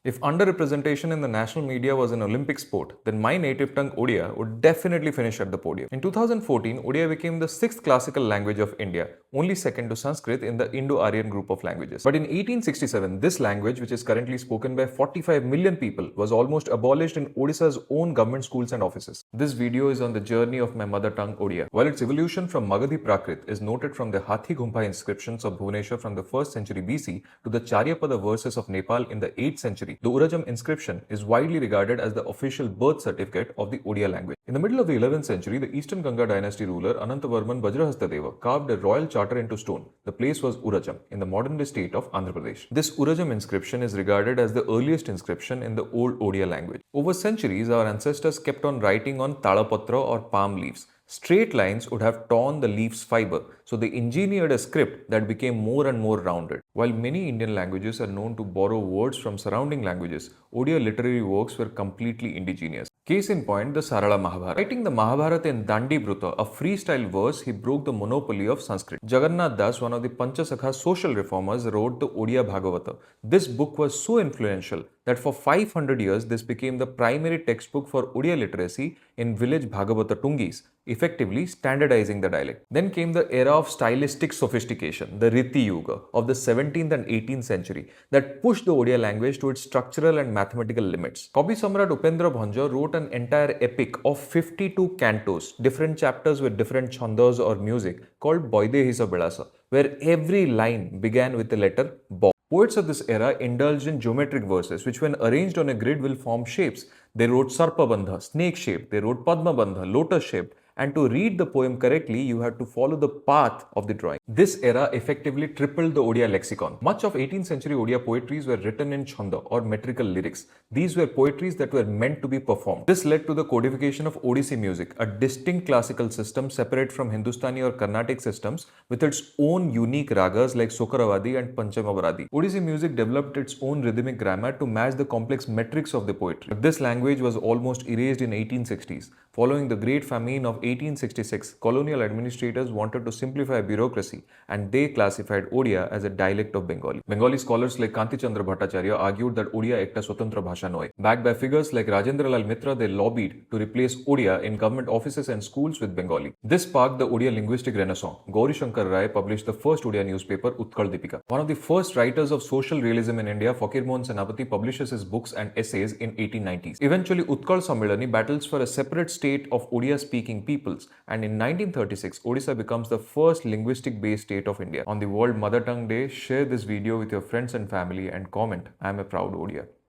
If underrepresentation in the national media was an Olympic sport, then my native tongue Odia would definitely finish at the podium. In 2014, Odia became the sixth classical language of India, only second to Sanskrit in the Indo-Aryan group of languages. But in 1867, this language, which is currently spoken by 45 million people, was almost abolished in Odisha's own government schools and offices. This video is on the journey of my mother tongue Odia. While its evolution from Magadhi Prakrit is noted from the Hathi Ghumpa inscriptions of Bhubaneswar from the 1st century BC to the Charyapada verses of Nepal in the 8th century, the Urajam inscription is widely regarded as the official birth certificate of the Odia language. In the middle of the 11th century, the Eastern Ganga dynasty ruler Anantavarman Vajrahastadeva carved a royal charter into stone. The place was Urajam, in the modern-day state of Andhra Pradesh. This Urajam inscription is regarded as the earliest inscription in the old Odia language. Over centuries, our ancestors kept on writing on talapatra or palm leaves. Straight lines would have torn the leaf's fiber, so they engineered a script that became more and more rounded. While many Indian languages are known to borrow words from surrounding languages, Odia literary works were completely indigenous. Case in point, the Sarala Mahabharata. Writing the Mahabharata in Dandi Bruta, a freestyle verse, he broke the monopoly of Sanskrit. Jagannath Das, one of the Panchasakha social reformers, wrote the Odia Bhagavata. This book was so influential that for 500 years this became the primary textbook for Odia literacy in village Bhagavata Tungis, effectively standardizing the dialect. Then came the era of stylistic sophistication, the Riti Yuga of the 17th and 18th century, that pushed the Odia language to its structural and mathematical limits. Kavi Samrat Upendra Bhanja wrote an entire epic of 52 cantos, different chapters with different chandas or music, called Boidehisa Bilasa, where every line began with the letter Bo. Poets of this era indulged in geometric verses, which when arranged on a grid will form shapes. They wrote Sarpabandha, snake shaped, they wrote Padmabandha, lotus shaped, and to read the poem correctly, you had to follow the path of the drawing. This era effectively tripled the Odia lexicon. Much of 18th century Odia poetries were written in chanda or metrical lyrics. These were poetries that were meant to be performed. This led to the codification of Odissi music, a distinct classical system separate from Hindustani or Carnatic systems with its own unique ragas like Sokaravadi and Panchamavaradi. Odissi music developed its own rhythmic grammar to match the complex metrics of the poetry. This language was almost erased in 1860s. Following the Great Famine of 1866, colonial administrators wanted to simplify bureaucracy and they classified Odia as a dialect of Bengali. Bengali scholars like Kanti Chandra Bhattacharya argued that Odia ekta swatantra bhasha noy. Backed by figures like Rajendra Lal Mitra, they lobbied to replace Odia in government offices and schools with Bengali. This sparked the Odia linguistic renaissance. Gauri Shankar Rai published the first Odia newspaper, Utkal Deepika. One of the first writers of social realism in India, Fakir Mohan Senapati, publishes his books and essays in 1890s. Eventually, Utkal Sammilani battles for a separate state of Odia-speaking peoples, and in 1936, Odisha becomes the first linguistic-based state of India. On the World Mother Tongue Day, share this video with your friends and family and comment, "I am a proud Odia."